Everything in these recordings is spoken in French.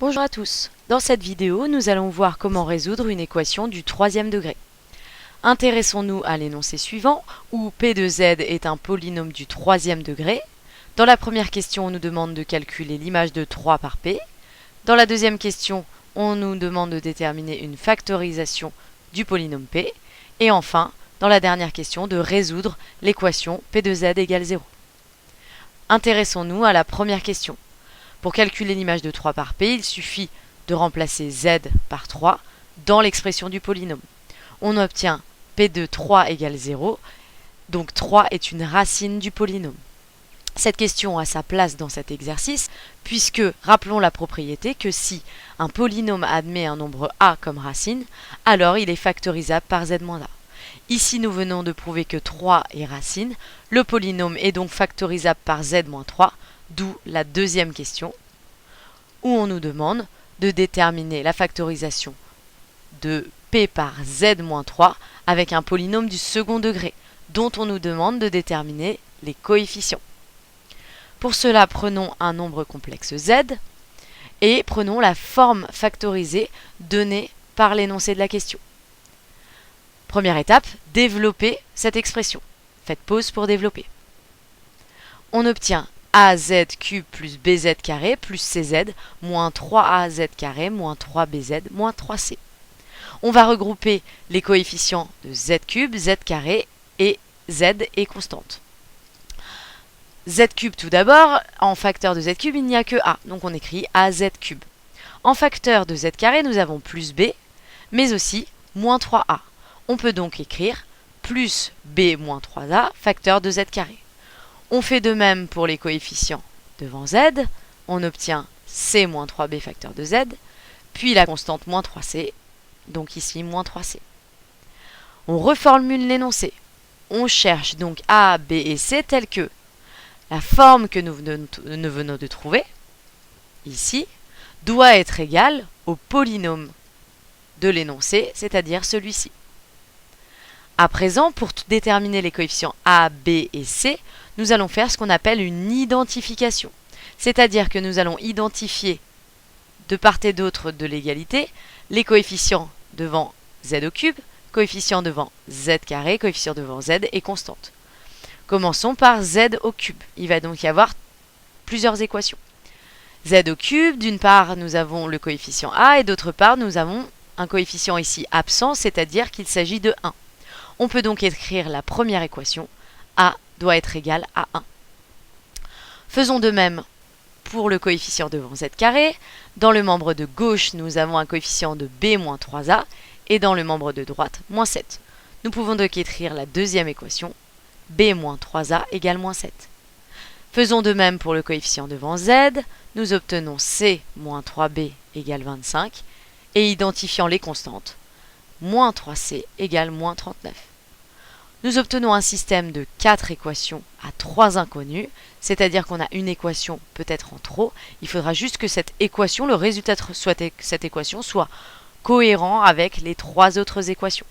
Bonjour à tous. Dans cette vidéo, nous allons voir comment résoudre une équation du troisième degré. Intéressons-nous à l'énoncé suivant, où P de Z est un polynôme du troisième degré. Dans la première question, on nous demande de calculer l'image de 3 par P. Dans la deuxième question, on nous demande de déterminer une factorisation du polynôme P. Et enfin, dans la dernière question, de résoudre l'équation P de Z égale 0. Intéressons-nous à la première question. Pour calculer l'image de 3 par P, il suffit de remplacer Z par 3 dans l'expression du polynôme. On obtient P de 3 égale 0, donc 3 est une racine du polynôme. Cette question a sa place dans cet exercice, puisque, rappelons la propriété que si un polynôme admet un nombre A comme racine, alors il est factorisable par Z-A. Ici, nous venons de prouver que 3 est racine, le polynôme est donc factorisable par Z-3, d'où la deuxième question, où on nous demande de déterminer la factorisation de P par Z-3 avec un polynôme du second degré, dont on nous demande de déterminer les coefficients. Pour cela, prenons un nombre complexe Z et prenons la forme factorisée donnée par l'énoncé de la question. Première étape, développer cette expression. Faites pause pour développer. On obtient AZ cube plus BZ carré plus CZ moins 3AZ carré moins 3BZ moins 3C. On va regrouper les coefficients de Z cube, Z carré et Z est constante. Z cube tout d'abord, en facteur de Z cube, il n'y a que A, donc on écrit AZ cube. En facteur de Z carré, nous avons plus B, mais aussi moins 3A. On peut donc écrire plus B moins 3A, facteur de Z carré. On fait de même pour les coefficients devant Z, on obtient C moins 3B facteur de Z, puis la constante moins 3C, donc ici moins 3C. On reformule l'énoncé. On cherche donc A, B et C tels que la forme que nous venons de trouver, ici, doit être égale au polynôme de l'énoncé, c'est-à-dire celui-ci. À présent, pour déterminer les coefficients A, B et C, nous allons faire ce qu'on appelle une identification. C'est-à-dire que nous allons identifier de part et d'autre de l'égalité les coefficients devant Z au cube, coefficients devant Z carré, coefficients devant Z et constante. Commençons par Z au cube. Il va donc y avoir plusieurs équations. Z au cube, d'une part, nous avons le coefficient A et d'autre part, nous avons un coefficient ici absent, c'est-à-dire qu'il s'agit de 1. On peut donc écrire la première équation, A doit être égal à 1. Faisons de même pour le coefficient devant Z carré. Dans le membre de gauche, nous avons un coefficient de B moins 3A et dans le membre de droite, moins 7. Nous pouvons donc écrire la deuxième équation, B moins 3A égale moins 7. Faisons de même pour le coefficient devant Z. Nous obtenons C moins 3B égale 25 et identifiant les constantes, moins 3C égale moins 39. Nous obtenons un système de 4 équations à 3 inconnus, c'est-à-dire qu'on a une équation peut-être en trop. Il faudra juste que cette équation, le résultat de cette équation soit cohérent avec les 3 autres équations.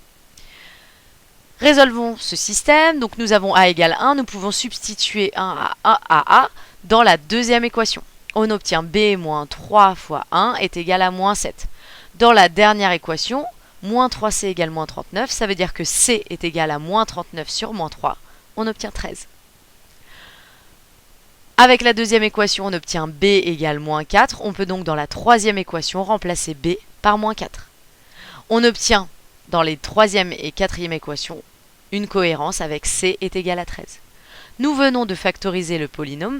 Résolvons ce système. Donc nous avons A égale 1, nous pouvons substituer 1 à A dans la deuxième équation. On obtient B moins 3 fois 1 est égal à moins 7. Dans la dernière équation, moins 3C égale moins 39, ça veut dire que C est égal à moins 39 sur moins 3, on obtient 13. Avec la deuxième équation, on obtient B égale moins 4, on peut donc dans la troisième équation remplacer B par moins 4. On obtient dans les troisième et quatrième équations une cohérence avec C est égal à 13. Nous venons de factoriser le polynôme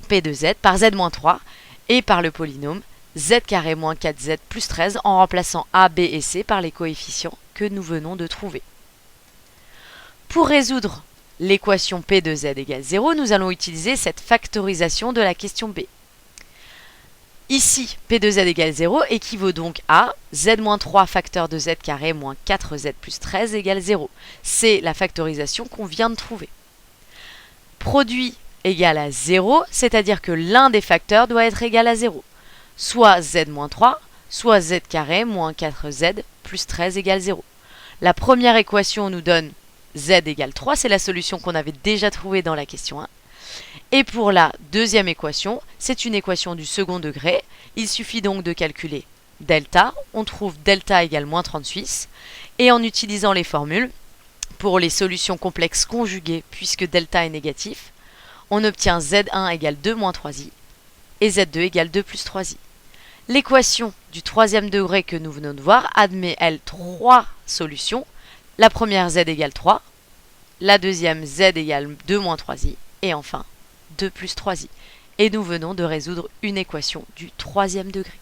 P de Z par Z-3 et par le polynôme Z carré moins 4Z plus 13 en remplaçant A, B et C par les coefficients que nous venons de trouver. Pour résoudre l'équation P de Z égale 0, nous allons utiliser cette factorisation de la question B. Ici, P de Z égale 0 équivaut donc à Z-3 facteur de Z carré moins 4Z plus 13 égale 0. C'est la factorisation qu'on vient de trouver. Produit égal à 0, c'est-à-dire que l'un des facteurs doit être égal à 0. Soit Z-3, soit Z carré moins 4Z plus 13 égale 0. La première équation nous donne Z égale 3, c'est la solution qu'on avait déjà trouvée dans la question 1. Et pour la deuxième équation, c'est une équation du second degré. Il suffit donc de calculer delta. On trouve delta égale moins 36. Et en utilisant les formules, pour les solutions complexes conjuguées, puisque delta est négatif, on obtient Z1 égale 2 moins 3i et Z2 égale 2 plus 3i. L'équation du troisième degré que nous venons de voir admet, elle, trois solutions. La première Z égale 3, la deuxième Z égale 2 moins 3i, et enfin 2 plus 3i. Et nous venons de résoudre une équation du troisième degré.